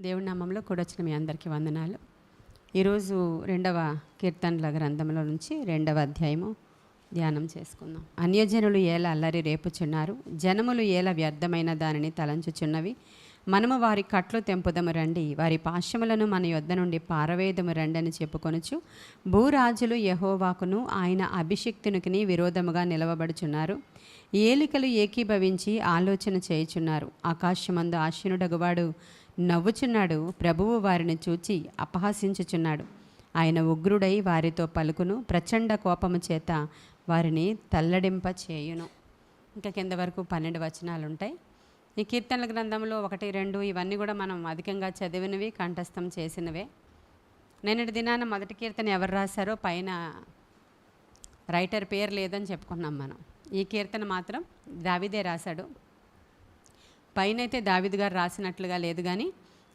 దేవుడి నామంలో కూడొచ్చిన మీ అందరికీ వందనాలు. ఈరోజు 2వ కీర్తనల గ్రంథంలో నుంచి 2వ అధ్యాయము ధ్యానం చేసుకుందాం. అన్యజనులు ఏల అల్లరి రేపుచున్నారు, జనములు ఏల వ్యర్థమైన దానిని తలంచుచున్నవి. మనము వారి కట్లు తెంపుదము రండి, వారి పాశములను మన యొద్ద నుండి పారవేదము రండి అని చెప్పుకొనుచు భూరాజులు యెహోవాకును ఆయన అభిషిక్తునికి విరోధముగా నిలవబడుచున్నారు. ఏలికలు ఏకీభవించి ఆలోచన చేయుచున్నారు. ఆకాశమందు ఆశీనుడగువాడు నవ్వుచున్నాడు, ప్రభువు వారిని చూచి అపహాసించుచున్నాడు. ఆయన ఉగ్రుడై వారితో పలుకును, ప్రచండ కోపము చేత వారిని తల్లడింప చేయును. ఇంకా కింద వరకు 12 వచనాలు ఉంటాయి. ఈ కీర్తనల గ్రంథంలో 1, 2 ఇవన్నీ కూడా మనం అధికంగా చదివినవి, కంఠస్థం చేసినవే. నిన్నటి దినాన మొదటి కీర్తన ఎవరు రాశారో పైన రైటర్ పేరు లేదని చెప్పుకున్నాం మనం. ఈ కీర్తన మాత్రం దావీదే రాశాడు. పైనైతే దావీదు గారు రాసినట్లుగా లేదు, కానీ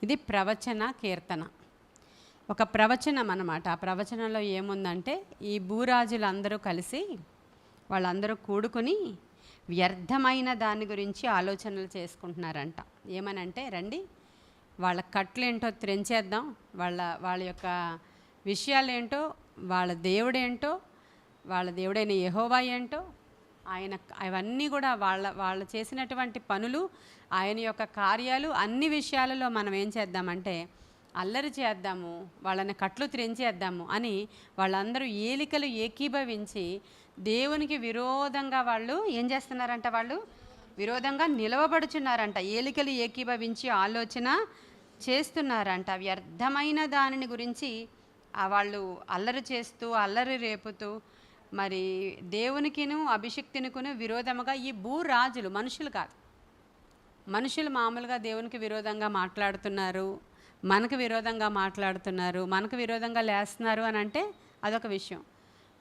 ఇది ప్రవచన కీర్తన, ఒక ప్రవచనం అన్నమాట. ఆ ప్రవచనంలో ఏముందంటే, ఈ భూరాజులందరూ కలిసి వాళ్ళందరూ కూడుకుని వ్యర్థమైన దాని గురించి ఆలోచనలు చేసుకుంటున్నారంట. ఏమనంటే, రండి వాళ్ళ కట్లేంటో త్రెంచేద్దాం, వాళ్ళ యొక్క విషయాలేంటో, వాళ్ళ దేవుడేంటో, వాళ్ళ దేవుడైన యెహోవా ఏంటో, ఆయన అవన్నీ కూడా వాళ్ళ చేసినటువంటి పనులు, ఆయన యొక్క కార్యాలు, అన్ని విషయాలలో మనం ఏం చేద్దామంటే అల్లరి చేద్దాము, వాళ్ళని కట్లు త్రెంచేద్దాము అని వాళ్ళందరూ ఏలికలు ఏకీభవించి దేవునికి విరోధంగా వాళ్ళు ఏం చేస్తున్నారంట, వాళ్ళు విరోధంగా నిలవబడుచున్నారంట. ఏలికలు ఏకీభవించి ఆలోచన చేస్తున్నారంట. వ్యర్థమైన దానిని గురించి వాళ్ళు అల్లరి చేస్తూ, అల్లరి రేపుతూ, మరి దేవునికిను అభిషిక్తునికిను విరోధముగా ఈ భూరాజులు, మనుషులు కాదు, మనుషులు మామూలుగా దేవునికి విరోధంగా మాట్లాడుతున్నారు, మనకు విరోధంగా మాట్లాడుతున్నారు, మనకు విరోధంగా లేస్తున్నారు అని అంటే అదొక విషయం.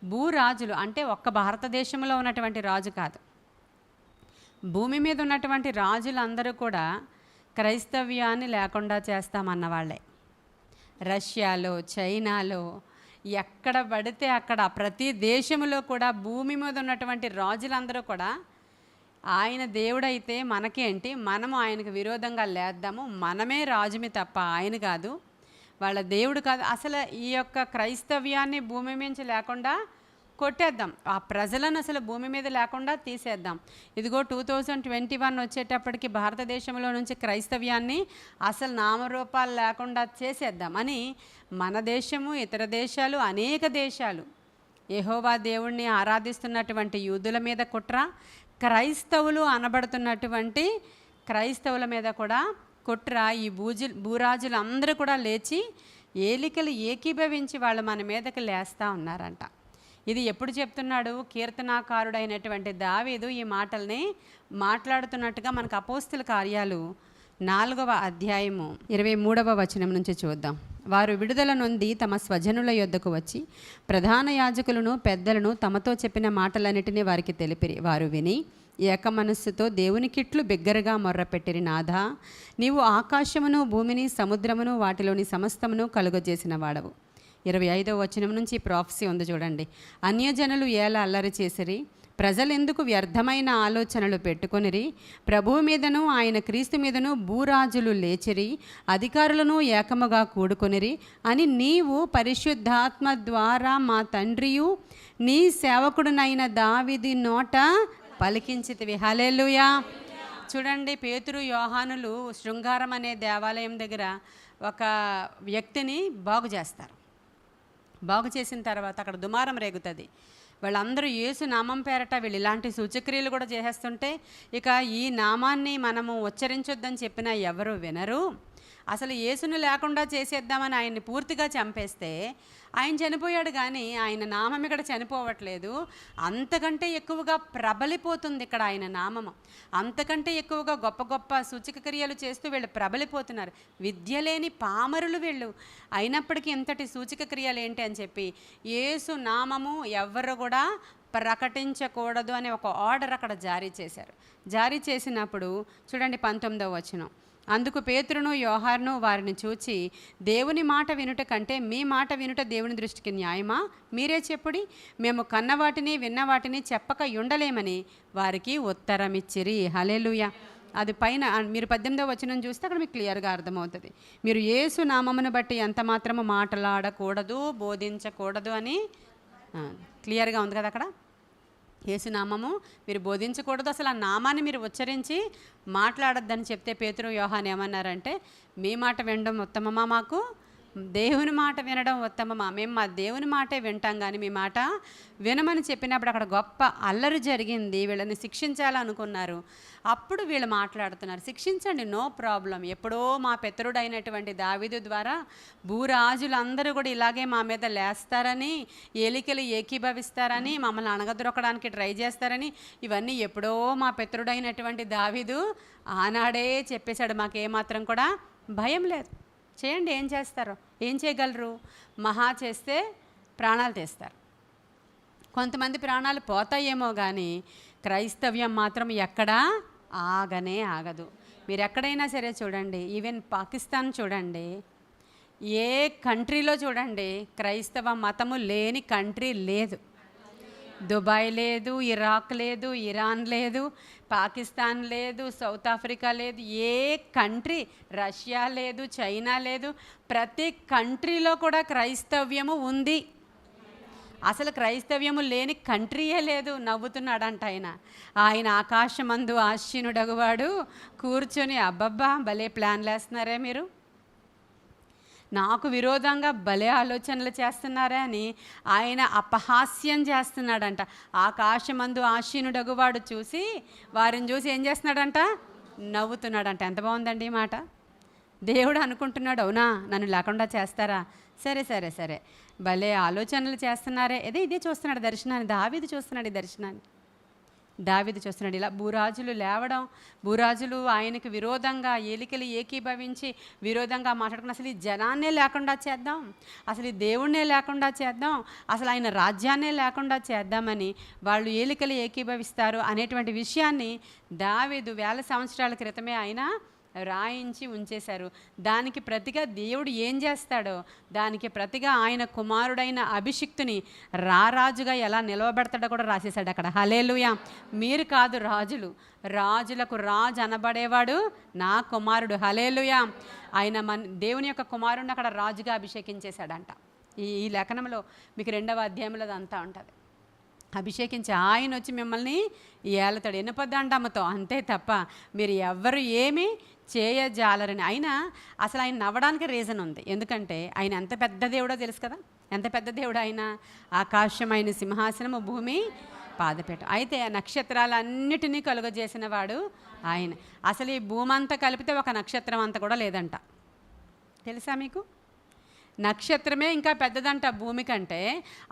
భూరాజులు అంటే ఒక్క భారతదేశంలో ఉన్నటువంటి రాజు కాదు, భూమి మీద ఉన్నటువంటి రాజులందరూ కూడా క్రైస్తవ్యాన్ని లేకుండా చేస్తామన్న వాళ్ళే. రష్యాలో, చైనాలో, ఎక్కడ పడితే అక్కడ ప్రతి దేశంలో కూడా భూమి మీద ఉన్నటువంటి రాజులందరూ కూడా ఆయన దేవుడైతే మనకేంటి, మనము ఆయనకు విరోధంగా లేద్దాము, మనమే రాజుమి తప్ప ఆయన కాదు, వాళ్ళ దేవుడు కాదు. అసలు ఈ యొక్క క్రైస్తవ్యాన్ని భూమి నుంచి లేకుండా కొట్టేద్దాం, ఆ ప్రజలను అసలు భూమి మీద లేకుండా తీసేద్దాం. ఇదిగో 2021 వచ్చేటప్పటికి భారతదేశంలో నుంచి క్రైస్తవ్యాన్ని అసలు నామరూపాలు లేకుండా చేసేద్దాం అని మన దేశము, ఇతర దేశాలు, అనేక దేశాలు యెహోవా దేవుణ్ణి ఆరాధిస్తున్నటువంటి యూదుల మీద కుట్ర, క్రైస్తవులు అనబడుతున్నటువంటి క్రైస్తవుల మీద కూడా కుట్ర. ఈ భూరాజులు అందరూ కూడా లేచి ఏలికలు ఏకీభవించి వాళ్ళు మన మీదకి లేస్తూ ఉన్నారంట. ఇది ఎప్పుడు చెప్తున్నాడు? కీర్తనాకారుడైనటువంటి దావీదు ఈ మాటల్ని మాట్లాడుతున్నట్టుగా మనకు అపోస్తుల కార్యాలు 4వ అధ్యాయము 23వ వచనం నుంచి చూద్దాం. వారు విడుదల నొంది తమ స్వజనుల యొద్దకు వచ్చి ప్రధాన యాజకులను పెద్దలను తమతో చెప్పిన మాటలన్నిటినీ వారికి తెలిపిరి. వారు విని ఏక మనస్సుతో దేవునికిట్లు బిగ్గరగా మొర్రపెట్టిరి. నాథా, నీవు ఆకాశమును, భూమిని, సముద్రమును, వాటిలోని సమస్తమును కలుగజేసిన వాడవు. 25వ వచనం నుంచి ప్రాఫెసీ ఉంది చూడండి. అన్యజనులు ఏల అల్లరి చేసిరి, ప్రజలెందుకు వ్యర్థమైన ఆలోచనలు పెట్టుకొనిరి. ప్రభువు మీదను ఆయన క్రీస్తు మీదను భూరాజులు లేచిరి, అధికారులను ఏకముగా కూడుకొనిరి అని నీవు పరిశుద్ధాత్మ ద్వారా మా తండ్రియు నీ సేవకుడునైన దావీదు నోట పలికించితివి. హల్లెలూయా. చూడండి, పేతురు, యోహానులు శృంగారం అనే దేవాలయం దగ్గర ఒక వ్యక్తిని బాగు చేస్తారు. బాగు చేసిన తర్వాత అక్కడ దుమారం రేగుతుంది. వాళ్ళందరూ యేసు నామం పేరట వీళ్ళు ఇలాంటి సూచక్రియలు కూడా చేసేస్తుంటే, ఇక ఈ నామాన్ని మనము ఉచ్చరించొద్దని చెప్పినా ఎవరు వినరు. అసలు యేసును లేకుండా చేసేద్దామని ఆయన్ని పూర్తిగా చంపేస్తే ఆయన చనిపోయాడు, కానీ ఆయన నామం ఇక్కడ చనిపోవట్లేదు. అంతకంటే ఎక్కువగా ప్రబలిపోతుంది ఇక్కడ ఆయన నామము. అంతకంటే ఎక్కువగా గొప్ప గొప్ప సూచక క్రియలు చేస్తూ వీళ్ళు ప్రబలిపోతున్నారు. విద్య లేని పామరులు వీళ్ళు, అయినప్పటికీ ఇంతటి సూచక క్రియలు ఏంటి అని చెప్పి యేసు నామము ఎవ్వరు కూడా ప్రకటించకూడదు అనే ఒక ఆర్డర్ అక్కడ జారీ చేశారు. జారీ చేసినప్పుడు చూడండి 19వ వచనం. అందుకు పేతురును యోహానును వారిని చూచి, దేవుని మాట వినుట కంటే మీ మాట వినుట దేవుని దృష్టికి న్యాయమా? మీరే చెప్పుడి. మేము కన్నవాటిని విన్నవాటిని చెప్పక ఉండలేమని వారికి ఉత్తరమిచ్చిరి. హల్లెలూయా. అది పైన మీరు 18వ వచనం చూస్తే అక్కడ మీకు క్లియర్గా అర్థమవుతుంది. మీరు యేసు నామమును బట్టి ఎంత మాత్రము మాట్లాడకూడదు, బోధించకూడదు అని క్లియర్గా ఉంది కదా అక్కడ. యేసు నామము మీరు బోధించకూడదు, అసలు ఆ నామాన్ని మీరు ఉచ్చరించి మాట్లాడొద్దని చెప్తే పేతురు యోహాను ఏమన్నారంటే, మీ మాట వినడం ఉత్తమమా, మాకు దేవుని మాట వినడం ఉత్తమమా? మేము మా దేవుని మాటే వింటాం కానీ మీ మాట వినమని చెప్పినప్పుడు అక్కడ గొప్ప అల్లరి జరిగింది. వీళ్ళని శిక్షించాలనుకున్నారు. అప్పుడు వీళ్ళు మాట్లాడుతున్నారు, శిక్షించండి, నో ప్రాబ్లం. ఎప్పుడో మా పితరుడైనటువంటి దావీదు ద్వారా భూరాజులందరూ కూడా ఇలాగే మా మీద లేస్తారని, ఏలికలు ఏకీభవిస్తారని, మమ్మల్ని అణగదొరకడానికి ట్రై చేస్తారని, ఇవన్నీ ఎప్పుడో మా పితరుడైనటువంటి దావీదు ఆనాడే చెప్పేశాడు. మాకేమాత్రం కూడా భయం లేదు. చేయండి, ఏం చేస్తారో, ఏం చేయగలరు? మహా చేస్తే ప్రాణాలు తీస్తారు. కొంతమంది ప్రాణాలు పోతాయేమో కానీ క్రైస్తవ్యం మాత్రం ఎక్కడా ఆగనే ఆగదు. మీరు ఎక్కడైనా సరే చూడండి, ఈవెన్ పాకిస్తాన్ చూడండి, ఏ కంట్రీలో చూడండి, క్రైస్తవ మతము లేని కంట్రీ లేదు. దుబాయ్ లేదు, ఇరాక్ లేదు, ఇరాన్ లేదు, పాకిస్తాన్ లేదు, సౌత్ ఆఫ్రికా లేదు, ఏ కంట్రీ, రష్యా లేదు, చైనా లేదు, ప్రతి కంట్రీలో కూడా క్రైస్తవ్యము ఉంది. అసలు క్రైస్తవ్యము లేని కంట్రీయే లేదు. నవ్వుతున్నాడంట ఆయన ఆకాశమందు ఆశీనుడగువాడు కూర్చొని, అబ్బబ్బా భలే ప్లాన్లు వేస్తున్నారే మీరు, నాకు విరోధంగా భలే ఆలోచనలు చేస్తున్నారే అని ఆయన అపహాస్యం చేస్తున్నాడంట. ఆకాశమందు ఆశీనుడగువాడు చూసి, వారిని చూసి ఏం చేస్తున్నాడంట? నవ్వుతున్నాడంట. ఎంత బాగుందండి ఈ మాట. దేవుడు అనుకుంటున్నాడు, అవునా నన్ను లేకుండా చేస్తారా? సరే సరే సరే, భలే ఆలోచనలు చేస్తున్నారే. ఇదే చూస్తున్నాడు దర్శనాన్ని. దావీదు చూస్తున్నాడు ఈ దర్శనాన్ని. దావీదు చూస్తున్నాడు ఇలా భూరాజులు లేవడం, భూరాజులు ఆయనకు విరోధంగా ఏలికలు ఏకీభవించి విరోధంగా మాట్లాడుకుని, అసలు ఈ జనాన్నే లేకుండా చేద్దాం, అసలు ఈ దేవుణ్ణే లేకుండా చేద్దాం, అసలు ఆయన రాజ్యాన్నే లేకుండా చేద్దామని వాళ్ళు ఏలికలు ఏకీభవిస్తారు అనేటువంటి విషయాన్ని దావీదు 1000 సంవత్సరాల క్రితమే ఆయన రాయించి ఉంచేశారు. దానికి ప్రతిగా దేవుడు ఏం చేస్తాడో, దానికి ప్రతిగా ఆయన కుమారుడైన అభిషిక్తుని రారాజుగా ఎలా నిలవబెడతాడో కూడా రాసేశాడు అక్కడ. హల్లెలూయా. మీరు కాదు రాజులు, రాజులకు రాజు అనబడేవాడు నా కుమారుడు. హల్లెలూయా. ఆయన దేవుని యొక్క కుమారుడిని అక్కడ రాజుగా అభిషేకించేశాడంట. ఈ లేఖనంలో మీకు 2వ అధ్యాయంలో అదంతా ఉంటుంది. అభిషేకించి ఆయన వచ్చి మిమ్మల్ని ఏలతాడు ఎనుపదండమ్మతో, అంతే తప్ప మీరు ఎవ్వరు ఏమీ చేయజాలరని. ఆయన అసలు ఆయన నవ్వడానికి రీజన్ ఉంది. ఎందుకంటే ఆయన ఎంత పెద్ద దేవుడో తెలుసు కదా. ఎంత పెద్ద దేవుడు ఆయన. ఆకాశమైన సింహాసనము, భూమి పాదపీఠ. అయితే ఆ నక్షత్రాలన్నిటినీ కలుగజేసిన వాడు ఆయన. అసలు ఈ భూమి అంతా కలిపితే ఒక నక్షత్రం అంతా కూడా లేదంట. తెలుసా మీకు? నక్షత్రమే ఇంకా పెద్దదంట భూమి కంటే.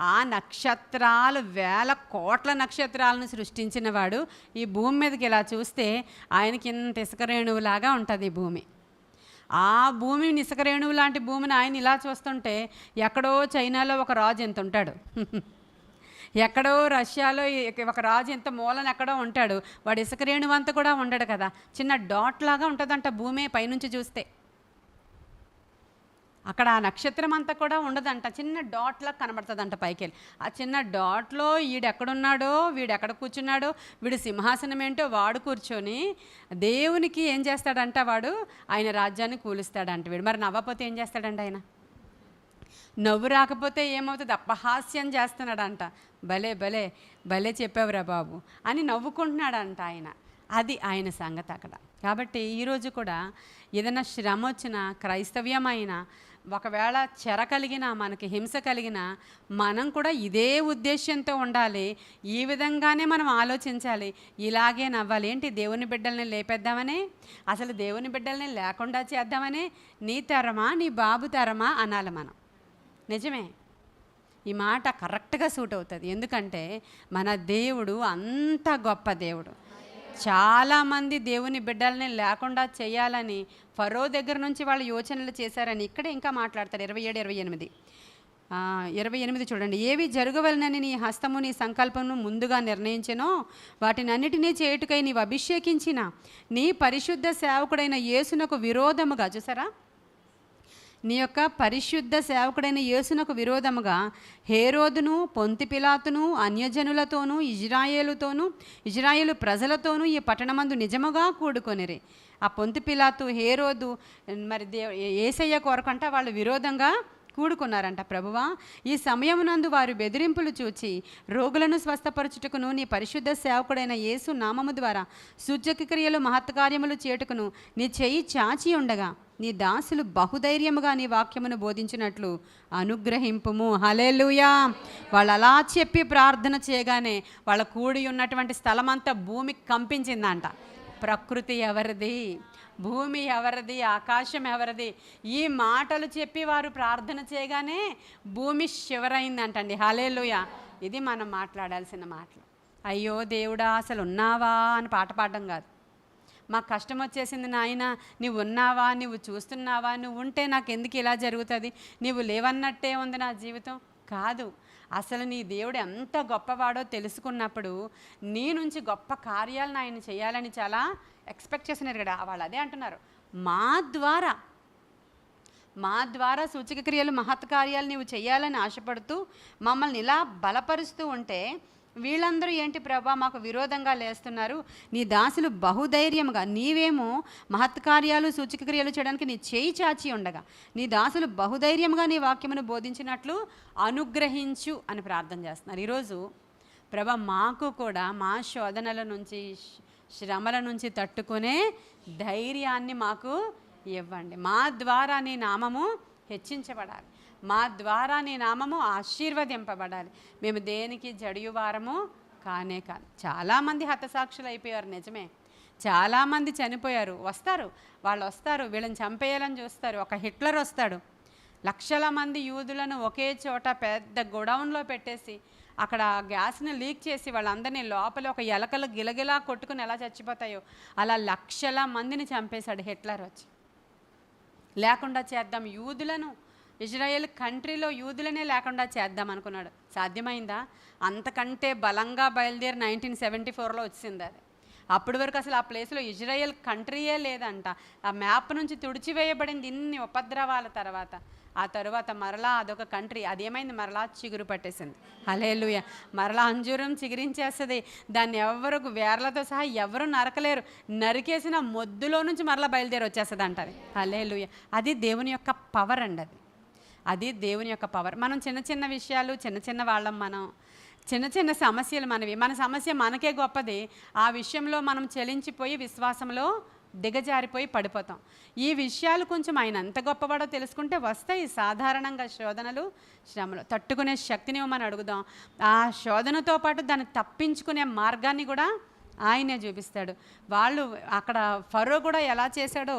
ఆ నక్షత్రాలు 1000 కోట్ల నక్షత్రాలను సృష్టించిన వాడు ఈ భూమి మీదకి ఇలా చూస్తే ఆయనకి ఇంత ఇసుక రేణువులాగా ఉంటుంది ఈ భూమి. ఆ భూమిని, ఇసుక రేణువు లాంటి భూమిని ఆయన ఇలా చూస్తుంటే, ఎక్కడో చైనాలో ఒక రాజు ఎంత ఉంటాడు, ఎక్కడో రష్యాలో ఒక రాజు ఎంత మూలన ఎక్కడో ఉంటాడు, వాడు ఇసుక రేణువు అంతా కూడా ఉండడు కదా. చిన్న డాట్ లాగా ఉంటుందంట భూమి పైనుంచి చూస్తే. అక్కడ ఆ నక్షత్రం అంతా కూడా ఉండదంట, చిన్న డాట్లా కనబడుతుందంట పైకి వెళ్ళి. ఆ చిన్న డాట్లో వీడెక్కడున్నాడో, వీడెక్కడ కూర్చున్నాడో, వీడు సింహాసనం ఏంటో వాడు కూర్చొని దేవునికి ఏం చేస్తాడంట, వాడు ఆయన రాజ్యాన్ని కూలుస్తాడంట. వీడు మరి నవ్వకపోతే ఏం చేస్తాడంట ఆయన? నవ్వు రాకపోతే ఏమవుతుంది? అపహాస్యం చేస్తున్నాడంట. భలే భలే భలే చెప్పావురా బాబు అని నవ్వుకుంటున్నాడంట ఆయన. అది ఆయన సంగతి అక్కడ. కాబట్టి ఈరోజు కూడా ఏదైనా శ్రమ వచ్చినా, క్రైస్తవ్యమైన ఒకవేళ చెర కలిగిన, మనకి హింస కలిగిన, మనం కూడా ఇదే ఉద్దేశంతో ఉండాలి. ఈ విధంగానే మనం ఆలోచించాలి. ఇలాగే నవ్వాలి. ఏంటి, దేవుని బిడ్డల్ని లేపేద్దామని, అసలు దేవుని బిడ్డల్ని లేకుండా చేద్దామని, నీ తరమా నీ బాబు తరమా అనాలి మనం. నిజమే, ఈ మాట కరెక్ట్గా సూట్ అవుతుంది. ఎందుకంటే మన దేవుడు అంత గొప్ప దేవుడు. చాలామంది దేవుని బిడ్డల్ని లేకుండా చేయాలని ఫరో దగ్గర నుంచి వాళ్ళు యోచనలు చేశారని ఇక్కడే ఇంకా మాట్లాడతారు. 27 చూడండి. ఏవి జరగవలనని నీ హస్తము నీ సంకల్పమును ముందుగా నిర్ణయించెనో వాటిని అన్నిటినీ చేయుటకై నీవు అభిషేకించిన నీ పరిశుద్ధ సేవకుడైన యేసునకు విరోధముగా, చూసారా, నీ యొక్క పరిశుద్ధ సేవకుడైన యేసునకు విరోధముగా హేరోదును, పొంతి పిలాతును, అన్యజనులతోనూ, ఇజ్రాయేలు ప్రజలతోనూ ఈ పట్టణమందు నిజముగా కూడుకొనిరి. ఆ పొంతి పిలాతు, హేరోదు మరి యేసయ్య కొరకంట వాళ్ళు విరోధంగా కూడుకున్నారంట. ప్రభువా, ఈ సమయమునందు వారు బెదిరింపులు చూచి రోగులను స్వస్థపరచుటకును నీ పరిశుద్ధ సేవకుడైన యేసు నామము ద్వారా సూచకక్రియలు మహత్కార్యములు చేటుకును నీ చెయ్యి చాచి ఉండగా నీ దాసులు బహుధైర్యముగా నీ వాక్యమును బోధించినట్లు అనుగ్రహింపుము. హల్లెలూయా. వాళ్ళు అలా చెప్పి ప్రార్థన చేయగానే వాళ్ళ కూడి ఉన్నటువంటి స్థలమంతా భూమి కంపించిందంట. ప్రకృతి ఎవరిది, భూమి ఎవరిది, ఆకాశం ఎవరిది? ఈ మాటలు చెప్పి వారు ప్రార్థన చేయగానే భూమి శివరైందంటండి. హల్లెలూయా. ఇది మనం మాట్లాడాల్సిన మాటలు. అయ్యో దేవుడా అసలు ఉన్నావా అని పాట పాడడం కాదు. మాకు కష్టం వచ్చేసింది నాయన, నువ్వు ఉన్నావా, నువ్వు చూస్తున్నావా, నువ్వు ఉంటే నాకు ఎందుకు ఇలా జరుగుతుంది, నువ్వు లేవన్నట్టే ఉంది నా జీవితం కాదు. అసలు నీ దేవుడు ఎంత గొప్పవాడో తెలుసుకున్నప్పుడు నీ నుంచి గొప్ప కార్యాలను ఆయన చేయాలని చాలా ఎక్స్పెక్ట్ చేస్తున్నారు కదా. వాళ్ళు అదే అంటున్నారు, మా ద్వారా సూచక క్రియలు మహత్కార్యాలు నీవు చేయాలని ఆశపడుతూ మమ్మల్ని ఇలా బలపరుస్తూ ఉంటే వీళ్ళందరూ ఏంటి ప్రభా మాకు విరోధంగా లేస్తున్నారు, నీ దాసులు బహుధైర్యముగా, నీవేమో మహత్కార్యాలు సూచక క్రియలు చేయడానికి నీ చేయి చాచి ఉండగా నీ దాసులు బహుధైర్యముగా నీ వాక్యమును బోధించినట్లు అనుగ్రహించు అని ప్రార్థన చేస్తున్నారు. ఈరోజు ప్రభా మాకు కూడా మా శోధనల నుంచి, శ్రమల నుంచి తట్టుకునే ధైర్యాన్ని మాకు ఇవ్వండి. మా ద్వారా నీ నామము హెచ్చించబడాలి, మా ద్వారా నీ నామము ఆశీర్వదింపబడాలి. మేము దేనికి జడియువారము కానే కాదు. చాలామంది హతసాక్షులు అయిపోయారు, నిజమే. చాలామంది చనిపోయారు. వాళ్ళు వస్తారు, వీళ్ళని చంపేయాలని చూస్తారు. ఒక హిట్లర్ వస్తాడు, లక్షల మంది యూదులను ఒకే చోట పెద్ద గొడౌన్లో పెట్టేసి అక్కడ గ్యాస్ని లీక్ చేసి వాళ్ళందరినీ లోపల ఒక ఎలకలు గిలగిలా కొట్టుకుని ఎలా చచ్చిపోతాయో అలా లక్షల మందిని చంపేశాడు హిట్లర్ వచ్చి. లేకుండా చేద్దాం యూదులను, ఇజ్రాయెల్ కంట్రీలో యూదులనే లేకుండా చేద్దాం అనుకున్నాడు. సాధ్యమైందా? అంతకంటే బలంగా బయలుదేరి 1974లో వచ్చింది అది. అప్పటి వరకు అసలు ఆ ప్లేస్లో ఇజ్రాయెల్ కంట్రీయే లేదంట. ఆ మ్యాప్ నుంచి తుడిచివేయబడింది ఇన్ని ఉపద్రవాల తర్వాత. ఆ తర్వాత మరలా అదొక కంట్రీ, అదేమైంది, మరలా చిగురు పట్టేసింది. హల్లెలూయా. మరలా అంజూరం చిగురించేస్తుంది. దాన్ని ఎవరు వేర్లతో సహా ఎవరు నరకలేరు. నరికేసిన మొద్దులో నుంచి మరలా బయలుదేరి వచ్చేస్తుంది అంటది. హల్లెలూయా. అది దేవుని యొక్క పవర్ అండి. అది దేవుని యొక్క పవర్. మనం చిన్న చిన్న విషయాలు, చిన్న వాళ్ళం, మనం చిన్న సమస్యలు మనవి. మన సమస్య మనకే గొప్పది. ఆ విషయంలో మనం చలించిపోయి విశ్వాసంలో దిగజారిపోయి పడిపోతాం. ఈ విషయాలు కొంచెం ఆయన ఎంత గొప్పవాడో తెలుసుకుంటే వస్తాయి సాధారణంగా శోధనలు, శ్రమలు. తట్టుకునే శక్తిని మనం అడుగుదాం. ఆ శోధనతో పాటు దాన్ని తప్పించుకునే మార్గాన్ని కూడా ఆయనే చూపిస్తాడు. వాళ్ళు అక్కడ ఫరో కూడా ఎలా చేశాడో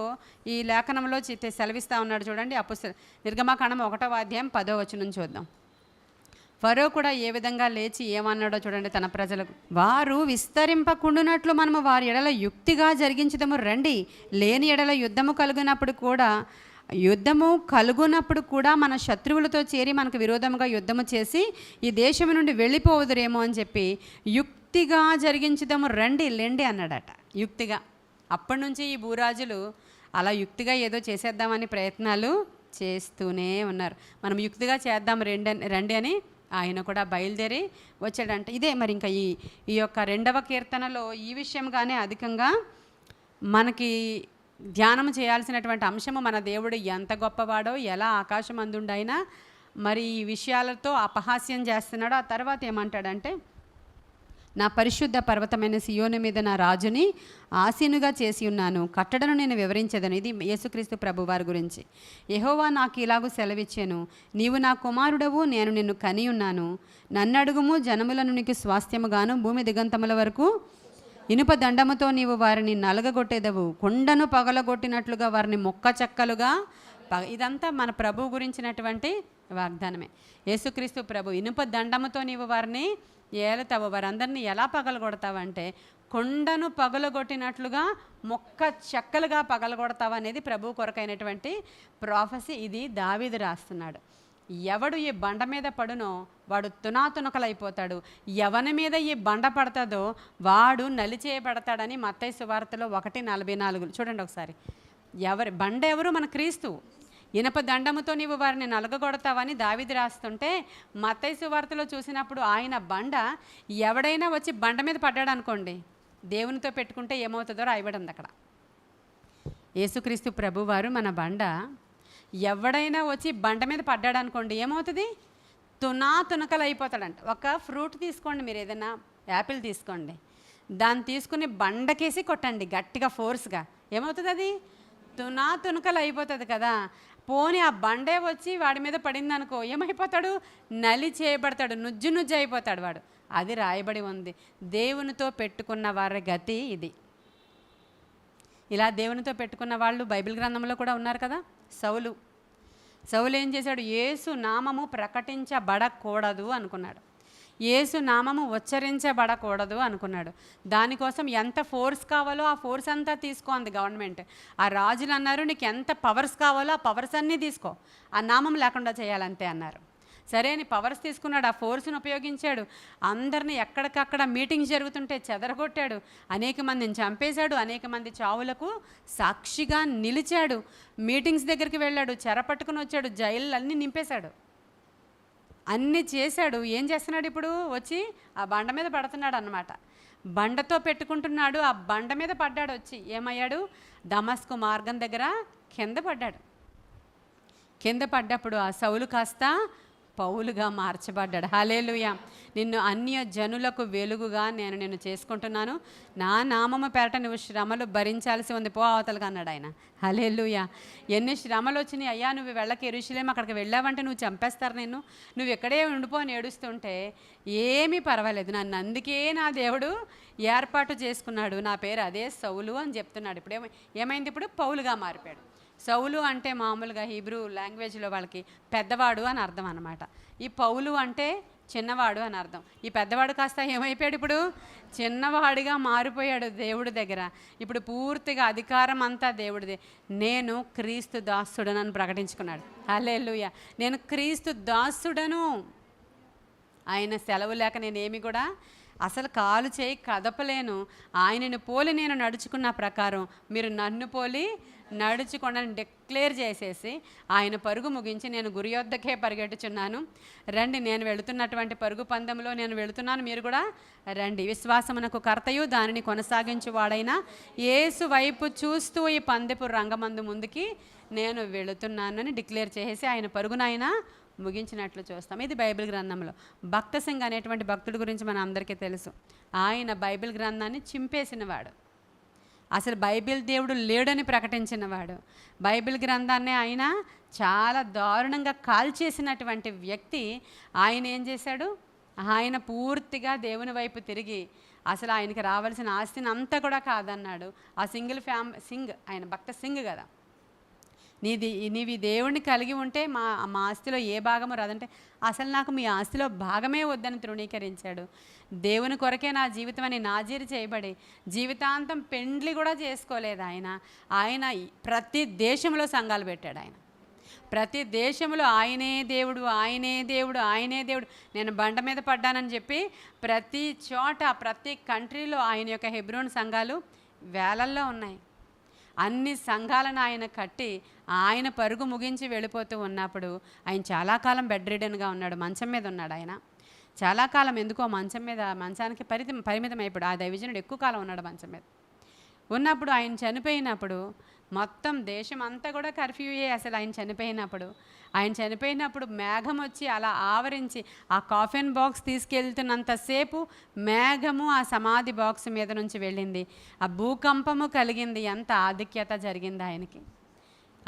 ఈ లేఖనంలో సెలవిస్తూ ఉన్నాడు. చూడండి, నిర్గమకాండం 1వ అధ్యాయం 10వ వచనం చూద్దాం. ఫరో కూడా ఏ విధంగా లేచి ఏమన్నాడో చూడండి తన ప్రజలకు. వారు విస్తరింపకుండునట్లు మనము వారి ఎడల యుక్తిగా జరిగించదము రండి. లేని ఎడల యుద్ధము కలుగునప్పుడు కూడా మన శత్రువులతో చేరి మనకు విరోధముగా యుద్ధము చేసి ఈ దేశం నుండి వెళ్ళిపోవదురేమో అని చెప్పి యుక్తిగా జరిగించదము రండి లెండి అన్నాడట. యుక్తిగా. అప్పటి నుంచి ఈ భూరాజులు అలా యుక్తిగా ఏదో చేసేద్దామని ప్రయత్నాలు చేస్తూనే ఉన్నారు. మనం యుక్తిగా చేద్దాం రండి అని ఆయన కూడా బయలుదేరి వచ్చాడంట. ఇదే మరి ఇంకా ఈ యొక్క 2వ కీర్తనలో ఈ విషయంగానే అధికంగా మనకి ధ్యానం చేయాల్సినటువంటి అంశము, మన దేవుడు ఎంత గొప్పవాడో, ఎలా ఆకాశం అందుండైనా మరి ఈ విషయాలతో అపహాస్యం చేస్తున్నాడో. ఆ తర్వాత ఏమంటాడంటే, నా పరిశుద్ధ పర్వతమైన సియోను మీద నా రాజుని ఆసీనుగా చేసి ఉన్నాను, కట్టడను నేను వివరించేదను. ఇది యేసుక్రీస్తు ప్రభు వారి గురించి. యెహోవా నాకు ఇలాగూ సెలవిచ్చాను, నీవు నా కుమారుడవు, నేను నిన్ను కని ఉన్నాను. నన్నడుగుము, జనములను నీకు స్వాస్థ్యముగాను భూమి దిగంతముల వరకు ఇనుప దండముతో నీవు వారిని నలగగొట్టేదవు, కొండను పగలగొట్టినట్లుగా వారిని మొక్క చెక్కలుగా. ఇదంతా మన ప్రభు గురించినటువంటి వాగ్దానమే. యేసుక్రీస్తు ప్రభు ఇనుప దండముతో నీవు వారిని ఏలుతావు, వారందరినీ ఎలా పగలగొడతావంటే కొండను పగలగొట్టినట్లుగా మొక్క చెక్కలుగా పగలగొడతావు అనేది ప్రభు కొరకైనటువంటి ప్రాఫెసీ. ఇది దావీదు రాస్తున్నాడు. ఎవడు ఈ బండ మీద పడునో వాడు తునాతునకలైపోతాడు, ఎవని మీద ఈ బండ పడతాదో వాడు నలిచేయబడతాడని మత్తయి సువార్తలో 1:44 చూడండి ఒకసారి. బండ ఎవరు? మన క్రీస్తు. ఇనప దండముతో నీవు వారిని నలగగొడతావని దావీదు రాస్తుంటే, మత్తయి సువార్తలో చూసినప్పుడు ఆయన బండ ఎవడైనా వచ్చి బండ మీద పడ్డాడు అనుకోండి, దేవునితో పెట్టుకుంటే ఏమవుతుందో రాయబడింది అక్కడ. యేసుక్రీస్తు ప్రభువారు మన బండ, ఎవడైనా వచ్చి బండ మీద పడ్డాడు అనుకోండి ఏమవుతుంది? తునకలు అయిపోతాడంట. ఒక ఫ్రూట్ తీసుకోండి, మీరు ఏదైనా యాపిల్ తీసుకోండి, దాన్ని తీసుకుని బండకేసి కొట్టండి గట్టిగా ఫోర్స్గా, ఏమవుతుంది? అది తునకలు అయిపోతుంది కదా. పోనీ ఆ బండే వచ్చి వాడి మీద పడింది అనుకో, ఏమైపోతాడు? నలి చేయబడతాడు, నుజ్జు అయిపోతాడు వాడు. అది రాయబడి ఉంది. దేవునితో పెట్టుకున్న వారి గతి ఇది. ఇలా దేవునితో పెట్టుకున్న వాళ్ళు బైబిల్ గ్రంథంలో కూడా ఉన్నారు కదా. సౌలు ఏం చేశాడు? యేసు నామము ప్రకటించబడకూడదు అనుకున్నాడు, యేసు నామము ఉచ్చరించబడకూడదు అనుకున్నాడు. దానికోసం ఎంత ఫోర్స్ కావాలో ఆ ఫోర్స్ అంతా తీసుకోంది గవర్నమెంట్. ఆ రాజులు అన్నారు, నీకు ఎంత పవర్స్ కావాలో ఆ పవర్స్ అన్నీ తీసుకో, ఆ నామం లేకుండా చేయాలంతే అన్నారు. సరే అని పవర్స్ తీసుకున్నాడు, ఆ ఫోర్స్ని ఉపయోగించాడు. అందరినీ ఎక్కడికక్కడ మీటింగ్స్ జరుగుతుంటే చెదరగొట్టాడు, అనేక మందిని చంపేశాడు, అనేక మంది చావులకు సాక్షిగా నిలిచాడు. మీటింగ్స్ దగ్గరికి వెళ్ళాడు, చెరపట్టుకుని వచ్చాడు, జైలు అన్నీ నింపేశాడు, అన్నీ చేశాడు. ఏం చేస్తున్నాడు ఇప్పుడు? వచ్చి ఆ బండ మీద పడుతున్నాడు అన్నమాట. బండతో పెట్టుకుంటున్నాడు, ఆ బండ మీద పడ్డాడు. వచ్చి ఏమయ్యాడు? దమస్కు మార్గం దగ్గర కింద పడ్డాడు. కింద పడ్డప్పుడు ఆ సౌలు కాస్త పౌలుగా మార్చబడ్డాడు. హల్లెలూయా. నిన్ను అన్య జనులకు వెలుగుగా నేను చేసుకుంటున్నాను, నా నామము పేరట నువ్వు శ్రమలు భరించాల్సి ఉంది, పో అవతలగా అన్నాడు ఆయన. హల్లెలూయా. ఎన్ని శ్రమలు వచ్చినాయి, అయ్యా నువ్వు వెళ్ళక యెరూషలేము, అక్కడికి వెళ్ళావంటే నువ్వు చంపేస్తారు, నువ్వు ఎక్కడే ఉండిపో అని ఏడుస్తుంటే, ఏమీ పర్వాలేదు, నన్ను అందుకే నా దేవుడు ఏర్పాటు చేసుకున్నాడు, నా పేరు అదే సౌలు అని చెప్తున్నాడు. ఇప్పుడు ఏమైంది? ఇప్పుడు పౌలుగా మారిపోయాడు. సౌలు అంటే మామూలుగా హీబ్రూ లాంగ్వేజ్లో వాళ్ళకి పెద్దవాడు అని అర్థం అన్నమాట. ఈ పౌలు అంటే చిన్నవాడు అని అర్థం. ఈ పెద్దవాడు కాస్త ఏమైపోయాడు? ఇప్పుడు చిన్నవాడిగా మారిపోయాడు దేవుడి దగ్గర. ఇప్పుడు పూర్తిగా అధికారం అంతా దేవుడిదే. నేను క్రీస్తు దాసుడనని ప్రకటించుకున్నాడు. హల్లెలూయా. నేను క్రీస్తు దాసుడను, ఆయన సెలవు లేక నేనేమి కూడా అసలు కాలు చేయి కదపలేను, ఆయనను పోలి నేను నడుచుకున్న ప్రకారం మీరు నన్ను పోలి నడుచుకోండి డిక్లేర్ చేసేసి ఆయన పరుగు ముగించి, నేను గురి యొద్దకే పరిగెట్టుచున్నాను, రండి, నేను వెళుతున్నటువంటి పరుగు పందెంలో నేను వెళుతున్నాను, మీరు కూడా రండి. విశ్వాసమునకు కర్తయు దానిని కొనసాగించువాడైన యేసు వైపు చూస్తూ ఈ పందెపు రంగమందు ముందుకి నేను వెళుతున్నానని డిక్లేర్ చేసేసి ఆయన పరుగునైనా ముగించినట్లు చూస్తాం. ఇది బైబిల్ గ్రంథంలో. భక్త సింగ్ అనేటువంటి భక్తుడి గురించి మన అందరికీ తెలుసు. ఆయన బైబిల్ గ్రంథాన్ని చింపేసినవాడు, అసలు బైబిల్ దేవుడు లేడని ప్రకటించినవాడు, బైబిల్ గ్రంథాన్ని ఆయన చాలా దారుణంగా కాల్చేసినటువంటి వ్యక్తి. ఆయన ఏం చేశాడు? ఆయన పూర్తిగా దేవుని వైపు తిరిగి అసలు ఆయనకి రావాల్సిన ఆస్తిని అంతా కూడా కాదన్నాడు. ఆ సింగ్ ఆయన భక్త సింగ్ కదా, నీవి దేవుడిని కలిగి ఉంటే మా ఆస్తిలో ఏ భాగము రాదంటే, అసలు నాకు మీ ఆస్తిలో భాగమే వద్దని తృణీకరించాడు. దేవుని కొరకే నా జీవితం అని నాజీరు చేయబడి జీవితాంతం పెండ్లి కూడా చేసుకోలేదు ఆయన ప్రతి దేశంలో సంఘాలు పెట్టాడు. ఆయన ప్రతి దేశంలో ఆయనే దేవుడు, ఆయనే దేవుడు, ఆయనే దేవుడు, నేను బండ మీద పడ్డానని చెప్పి ప్రతి చోట ప్రతి కంట్రీలో ఆయన యొక్క హెబ్రోన్ సంఘాలు వేలల్లో ఉన్నాయి. అన్ని సంఘాలను ఆయన కట్టి ఆయన పరుగు ముగించి వెళ్ళిపోతూ ఉన్నప్పుడు ఆయన చాలా కాలం బెడ్ రిడన్గా ఉన్నాడు, మంచం మీద ఉన్నాడు. ఆయన చాలా కాలం ఎందుకో మంచానికి పరిమితం అయిపోయాడు. ఆ దైవజనుడు ఎక్కువ కాలం ఉన్నాడు మంచం మీద ఉన్నప్పుడు. ఆయన చనిపోయినప్పుడు మొత్తం దేశం అంతా కూడా కర్ఫ్యూయే. అసలు ఆయన చనిపోయినప్పుడు మేఘం వచ్చి అలా ఆవరించి ఆ కాఫిన్ బాక్స్ తీసుకెళ్తున్నంతసేపు మేఘము ఆ సమాధి బాక్స్ మీద నుంచి వెళ్ళింది, ఆ భూకంపము కలిగింది, ఎంత ఆధిక్యత జరిగింది ఆయనకి.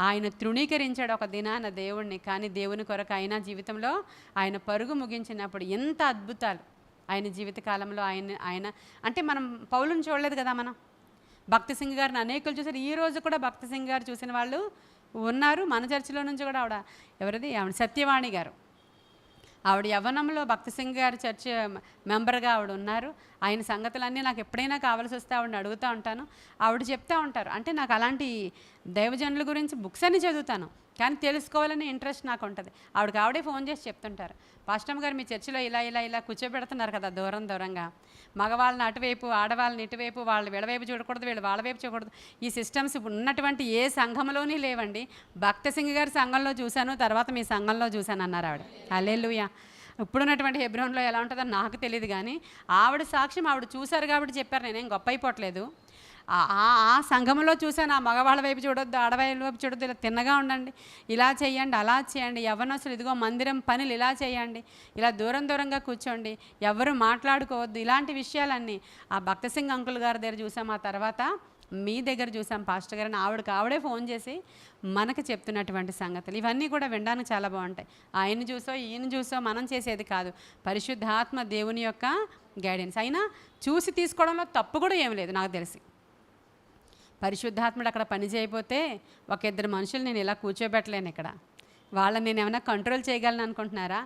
ఆయన తృణీకరించాడు ఒక దినాన దేవుణ్ణి, కానీ దేవుని కొరకు అయినా జీవితంలో ఆయన పరుగు ముగించినప్పుడు ఎంత అద్భుతాలు ఆయన జీవితకాలంలో ఆయన అంటే మనం పౌలుని చూడలేదు కదా, మనం భక్త సింగ్ గారిని అనేకులు చూసారు. ఈరోజు కూడా భక్త సింగ్ గారు చూసిన వాళ్ళు ఉన్నారు. మన చర్చిలో నుంచి కూడా ఆవిడ సత్యవాణి గారు, ఆవిడ యవ్వనంలో భక్త సింగ్ గారి చర్చ్ మెంబర్గా ఆవిడ ఉన్నారు. ఆయన సంగతులన్నీ నాకు ఎప్పుడైనా కావాల్సి వస్తే ఆవిడని అడుగుతూ ఉంటాను, ఆవిడ చెప్తూ ఉంటారు. అంటే నాకు అలాంటి దైవజనుల గురించి బుక్స్ అన్నీ చదువుతాను, కానీ తెలుసుకోవాలని ఇంట్రెస్ట్ నాకు ఉంటుంది. ఆవిడే ఫోన్ చేసి చెప్తుంటారు, పాస్టమ్ గారు మీ చర్చిలో ఇలా ఇలా ఇలా కూర్చోబెడుతున్నారు కదా దూరంగా, మగవాళ్ళని అటువైపు ఆడవాళ్ళని ఇటువైపు, వాళ్ళు వీళ్ళవైపు చూడకూడదు, వీళ్ళు వాళ్ళ వైపు చూడకూడదు. ఈ సిస్టమ్స్ ఉన్నటువంటి ఏ సంఘంలోనే లేవండి. భక్త సింగ్ గారి సంఘంలో చూశాను, తర్వాత మీ సంఘంలో చూశాను అన్నారు ఆవిడ. హల్లెలూయా. ఇప్పుడున్నటువంటి హెబ్రోన్లో ఎలా ఉంటుందో నాకు తెలియదు, కానీ ఆవిడ సాక్ష్యం ఆవిడ చూశారు కాబట్టి చెప్పారు. నేనేం గొప్ప అయిపోవట్లేదు. ఆ సంఘంలో చూశాను, ఆ మగవాళ్ళ వైపు చూడొద్దు, ఆడవాళ్ళ వైపు చూడొద్దు, ఇలా తిన్నగా ఉండండి, ఇలా చేయండి, అలా చేయండి, యవ్వనస్తులు ఇదిగో మందిరం పనులు ఇలా చేయండి, ఇలా దూరంగా కూర్చోండి, ఎవరు మాట్లాడుకోవద్దు, ఇలాంటి విషయాలన్నీ ఆ భక్త సింగ్ అంకుల్ గారి దగ్గర చూసాం. ఆ తర్వాత మీ దగ్గర చూసాం పాస్టర్ గారిని. ఆవిడే ఫోన్ చేసి మనకు చెప్తున్నటువంటి సంగతులు ఇవన్నీ కూడా వినడానికి చాలా బాగుంటాయి. ఆయన చూసో ఈయన చూసో మనం చేసేది కాదు, పరిశుద్ధాత్మ దేవుని యొక్క గైడెన్స్. అయినా చూసి తీసుకోవడంలో తప్పు కూడా ఏం లేదు నాకు తెలిసి. పరిశుద్ధాత్ముడు అక్కడ పని చేయకపోతే ఒక ఇద్దరు మనుషులు నేను ఇలా కూర్చోబెట్టలేను ఇక్కడ. వాళ్ళని నేను ఏమైనా కంట్రోల్ చేయగలను అనుకుంటున్నారా?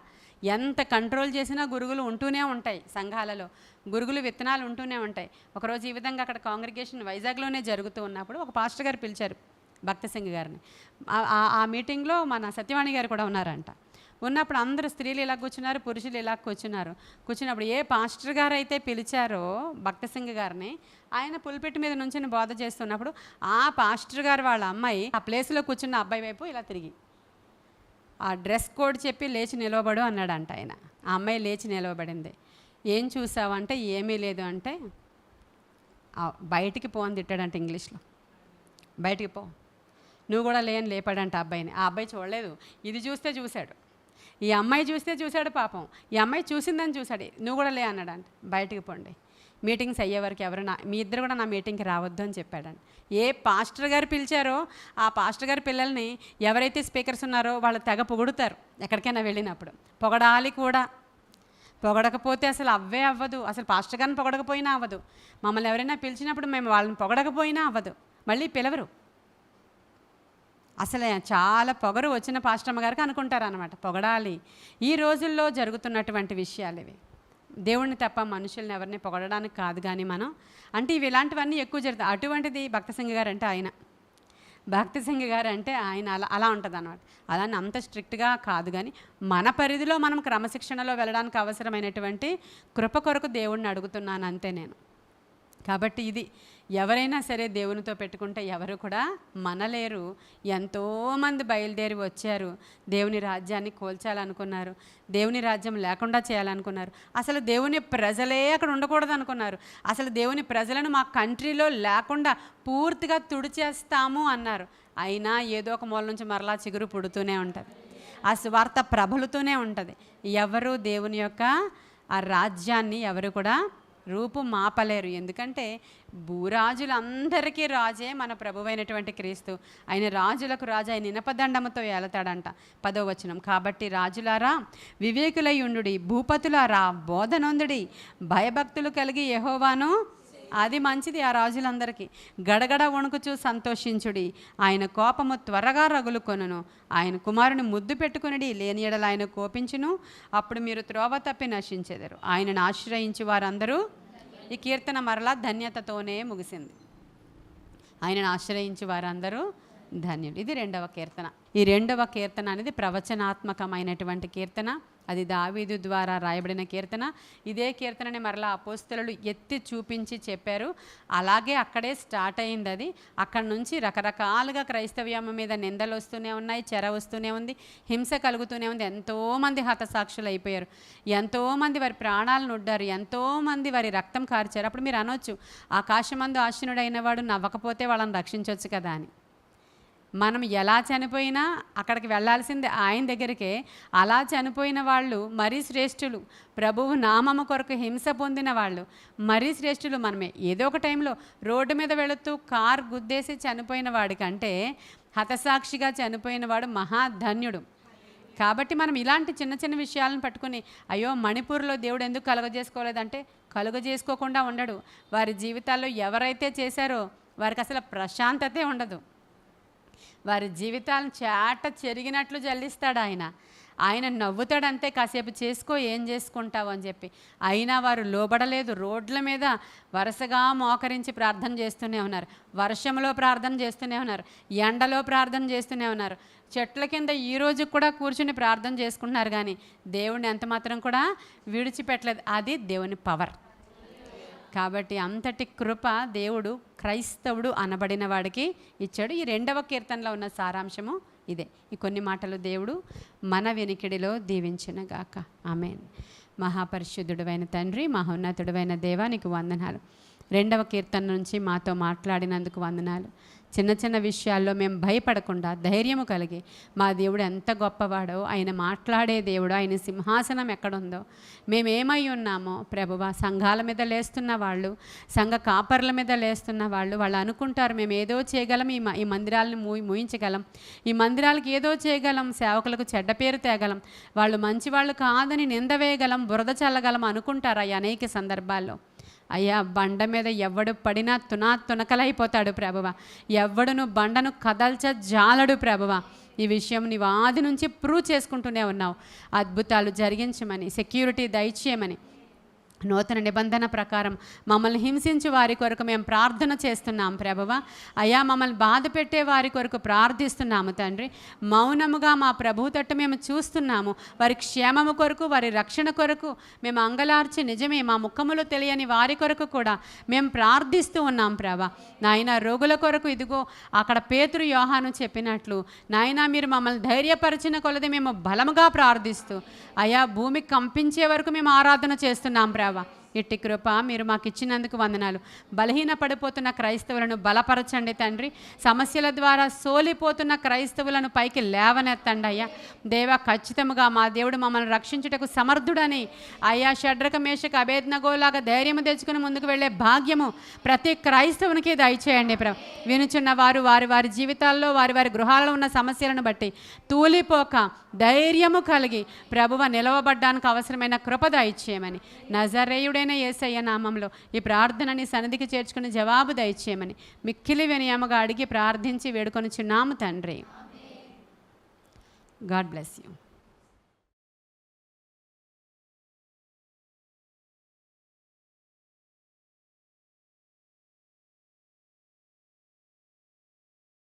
ఎంత కంట్రోల్ చేసినా గురుగులు ఉంటూనే ఉంటాయి సంఘాలలో, గురుగులు విత్తనాలు ఉంటూనే ఉంటాయి. ఒకరోజు ఈ విధంగా అక్కడ కాంగ్రిగేషన్ వైజాగ్లోనే జరుగుతూ ఉన్నప్పుడు ఒక పాస్టర్ గారు పిలిచారు భక్త సింగ్ గారిని. ఆ మీటింగ్లో మన సత్యవాణి గారు కూడా ఉన్నారంట. ఉన్నప్పుడు అందరూ స్త్రీలు ఇలా కూర్చున్నారు, పురుషులు ఇలా కూర్చున్నప్పుడు ఏ పాస్టర్ గారు అయితే పిలిచారో భక్త సింగ్ గారిని, ఆయన పుల్పిట్ మీద నుంచి బోధ చేస్తున్నప్పుడు ఆ పాస్టర్ గారు వాళ్ళ అమ్మాయి ఆ ప్లేస్లో కూర్చున్న అబ్బాయి వైపు ఇలా తిరిగి ఆ డ్రెస్ కోడ్ చెప్పి లేచి నిలవబడు అన్నాడంట ఆయన. ఆ అమ్మాయి లేచి నిలవబడింది. ఏం చూసావు అంటే ఏమీ లేదు అంటే బయటికి పో అని తిట్టాడంట ఇంగ్లీష్లో. బయటికి పో, నువ్వు కూడా లేని లేపాడంట అబ్బాయిని. ఆ అబ్బాయి చూడలేదు, ఇది చూశాడు. ఈ అమ్మాయి చూశాడు పాపం. ఈ అమ్మాయి చూసిందని చూశాడు. నువ్వు కూడా లే అన్నాడంట. బయటికి పోండి, మీటింగ్స్ అయ్యే వరకు ఎవరు మీ ఇద్దరు కూడా నా మీటింగ్కి రావద్దు అని చెప్పాడంట. ఏ పాస్టర్ గారు పిలిచారో ఆ పాస్టర్ గారి పిల్లల్ని ఎవరైతే స్పీకర్స్ ఉన్నారో వాళ్ళు తెగ పొగుడుతారు ఎక్కడికైనా వెళ్ళినప్పుడు. పొగడాలి కూడా, పొగడకపోతే అసలు అవ్వదు. అసలు పాస్టర్ గారిని పొగడకపోయినా అవ్వదు. మమ్మల్ని ఎవరైనా పిలిచినప్పుడు మేము వాళ్ళని పొగడకపోయినా అవ్వదు, మళ్ళీ పిలవరు. అసలు చాలా పొగరు వచ్చిన పాస్టమ్మ గారికి అనుకుంటారు అన్నమాట, పొగడాలి. ఈ రోజుల్లో జరుగుతున్నటువంటి విషయాలు ఇవి. దేవుణ్ణి తప్ప మనుషుల్ని ఎవరిని పొగడడానికి కాదు, కానీ మనం అంటే ఇవి ఇలాంటివన్నీ ఎక్కువ జరుగుతాయి. అటువంటిది భక్త సింగ్ గారు అంటే ఆయన అలా ఉంటుంది అన్నమాట. అలా అంత స్ట్రిక్ట్గా కాదు, కానీ మన పరిధిలో మనం క్రమశిక్షణలో వెళ్ళడానికి అవసరమైనటువంటి కృప కొరకు దేవుణ్ణి అడుగుతున్నాను అంతే నేను. కాబట్టి ఇది ఎవరైనా సరే దేవునితో పెట్టుకుంటే ఎవరు కూడా మనలేరు. ఎంతోమంది బయలుదేరి వచ్చారు, దేవుని రాజ్యాన్ని కోల్చాలనుకున్నారు, దేవుని రాజ్యం లేకుండా చేయాలనుకున్నారు. అసలు దేవుని ప్రజలే అక్కడ ఉండకూడదు అనుకున్నారు. అసలు దేవుని ప్రజలను మా కంట్రీలో లేకుండా పూర్తిగా తుడిచేస్తాము అన్నారు. అయినా ఏదో ఒక మూల నుంచి మరలా చిగురు పుడుతూనే ఉంటుంది, ఆ సువార్త ప్రబలుతూనే ఉంటుంది. ఎవరు దేవుని యొక్క ఆ రాజ్యాన్ని ఎవరు కూడా రూపు మాపలేరు. ఎందుకంటే భూరాజులందరికీ రాజే మన ప్రభువైనటువంటి క్రీస్తు. ఆయన రాజులకు రాజు, ఆయన ఇనపదండముతో ఏలతాడంట 10వ వచనం. కాబట్టి రాజులారా వివేకులై ఉండుడి, భూపతులారా బోధనొందుడి, భయభక్తులు కలిగి యెహోవాను, అది మంచిది ఆ రాజులందరికీ, గడగడ వణుకుచూ సంతోషించుడి, ఆయన కోపము త్వరగా రగులుకొనును, ఆయన కుమారుని ముద్దు పెట్టుకునిడి, లేని ఎడల ఆయన కోపించును, అప్పుడు మీరు త్రోవ తప్పి నశించెదరు. ఆయనను ఆశ్రయించి వారందరూ, ఈ కీర్తన మరలా ధన్యతతోనే ముగిసింది. ఆయనను ఆశ్రయించి వారందరూ ధన్యుడు. ఇది 2వ కీర్తన. ఈ 2వ కీర్తన అనేది ప్రవచనాత్మకమైనటువంటి కీర్తన. అది దావీదు ద్వారా రాయబడిన కీర్తన. ఇదే కీర్తనని మరలా అపోస్తలులు ఎత్తి చూపించి చెప్పారు. అలాగే అక్కడే స్టార్ట్ అయింది అది. అక్కడి నుంచి రకరకాలుగా క్రైస్తవ్యం మీద నిందలు వస్తూనే ఉన్నాయి, చెర వస్తూనే ఉంది, హింస కలుగుతూనే ఉంది. ఎంతోమంది హతసాక్షులు అయిపోయారు, ఎంతోమంది వారి ప్రాణాలను ఉడ్డారు, ఎంతోమంది వారి రక్తం కార్చారు. అప్పుడు మీరు అనొచ్చు, ఆకాశమందు ఆశీనుడైన వాడు నవ్వకపోతే వాళ్ళని రక్షించవచ్చు కదా అని. మనం ఎలా చనిపోయినా అక్కడికి వెళ్ళాల్సిందే ఆయన దగ్గరికే. అలా చనిపోయిన వాళ్ళు మరీ శ్రేష్ఠులు, ప్రభువు నామము కొరకు హింస పొందిన వాళ్ళు మరీ శ్రేష్ఠులు మనమే. ఏదో ఒక టైంలో రోడ్డు మీద వెళుతూ కార్ గుద్దేసి చనిపోయిన వాడికంటే హతసాక్షిగా చనిపోయిన వాడు మహాధన్యుడు. కాబట్టి మనం ఇలాంటి చిన్న చిన్న విషయాలను పట్టుకుని అయ్యో మణిపూర్లో దేవుడు ఎందుకు కలుగజేసుకోలేదంటే, కలుగజేసుకోకుండా ఉండడు. వారి జీవితాల్లో ఎవరైతే చేశారో వారికి అసలు ప్రశాంతతే ఉండదు. వారి జీవితాలను చాట చెరిగినట్లు జల్లిస్తాడు ఆయన. ఆయన నవ్వుతాడంతే, కాసేపు చేసుకో, ఏం చేసుకుంటావు అని చెప్పి. అయినా వారు లోబడలేదు. రోడ్ల మీద వరుసగా మోకరించి ప్రార్థన చేస్తూనే ఉన్నారు. వర్షంలో ప్రార్థన చేస్తూనే ఉన్నారు, ఎండలో ప్రార్థన చేస్తూనే ఉన్నారు, చెట్ల కింద ఈ రోజు కూడా కూర్చుని ప్రార్థన చేసుకుంటున్నారు. కానీ దేవుడిని ఎంత మాత్రం కూడా విడిచిపెట్టలేదు. అది దేవుని పవర్. కాబట్టి అంతటి కృప దేవుడు క్రైస్తవుడు అనబడిన వాడికి ఇచ్చాడు. ఈ 2వ కీర్తనలో ఉన్న సారాంశము ఇదే. ఈ కొన్ని మాటలు దేవుడు మన వెనికిడిలో దీవించునుగాక. ఆమేన్. మహాపరిశుద్ధుడైన తండ్రి, మహోన్నతుడైన దేవా, నీకు వందనాలు. 2వ కీర్తన నుంచి మాతో మాట్లాడినందుకు వందనాలు. చిన్న చిన్న విషయాల్లో మేము భయపడకుండా ధైర్యము కలిగి, మా దేవుడు ఎంత గొప్పవాడో, ఆయన మాట్లాడే దేవుడు, ఆయన సింహాసనం ఎక్కడుందో, మేమేమై ఉన్నామో ప్రభువా, సంఘాల మీద లేస్తున్న వాళ్ళు, సంఘ కాపర్ల మీద లేస్తున్న వాళ్ళు అనుకుంటారు మేము ఏదో చేయగలం, ఈ మందిరాలను మూయించగలం, ఈ మందిరాలకు ఏదో చేయగలం, సేవకులకు చెడ్డ పేరు తేగలం, వాళ్ళు మంచివాళ్ళు కాదని నింద వేయగలం, బురద చల్లగలం అనుకుంటారు అయ్యా అనేక సందర్భాల్లో. అయ్యా, బండ మీద ఎవడు పడినా తునకలైపోతాడు ప్రభువా. ఎవడును బండను కదల్చ జాలడు ప్రభువా. ఈ విషయం నీవు ఆది నుంచి ప్రూవ్ చేసుకుంటూనే ఉన్నావు. అద్భుతాలు జరిగించమని, సెక్యూరిటీ దయచేయమని, నూతన నిబంధన ప్రకారం మమ్మల్ని హింసించి వారి కొరకు మేము ప్రార్థన చేస్తున్నాం ప్రభువా. అయ్యా, మమ్మల్ని బాధ పెట్టే వారి కొరకు ప్రార్థిస్తున్నాము తండ్రి. మౌనముగా మా ప్రభు తట్టు మేము చూస్తున్నాము. వారి క్షేమము కొరకు, వారి రక్షణ కొరకు మేము అంగలార్చి, నిజమే మా ముఖములో తెలియని వారి కొరకు కూడా మేము ప్రార్థిస్తూ ఉన్నాం ప్రభా. నాయన, రోగుల కొరకు ఇదిగో అక్కడ పేతురు యోహాను చెప్పినట్లు నాయన, మీరు మమ్మల్ని ధైర్యపరిచిన కొలది మేము బలముగా ప్రార్థిస్తూ అయ్యా, భూమి కంపించే వరకు మేము ఆరాధన చేస్తున్నాం ప్రభా. ఇట్టి కృప మీరు మాకు ఇచ్చినందుకు వందనాలు. బలహీన పడిపోతున్న క్రైస్తవులను బలపరచండి తండ్రి. సమస్యల ద్వారా సోలిపోతున్న క్రైస్తవులను పైకి లేవనెత్తండి అయ్యా. దేవా, ఖచ్చితంగా మా దేవుడు మమ్మల్ని రక్షించుటకు సమర్థుడని అయ్యా, షడ్రక మేషక అబేద్నగోలాగా ధైర్యము తెచ్చుకుని ముందుకు వెళ్ళే భాగ్యము ప్రతి క్రైస్తవునికి దయచేయండి ప్రభు. వినుచున్న వారు వారి వారి జీవితాల్లో, వారి వారి గృహాల్లో ఉన్న సమస్యలను బట్టి తూలిపోక ధైర్యము కలిగి ప్రభువ నిలవబడ్డానికి అవసరమైన కృప దయచేయమని, నజరేయుడైన యేసయ్య నామంలో ఈ ప్రార్థనని సన్నిధికి చేర్చుకుని జవాబు దయచేయమని మిక్కిలి వినయముగా అడిగి ప్రార్థించి వేడుకొనుచున్నాము తండ్రి. God bless you.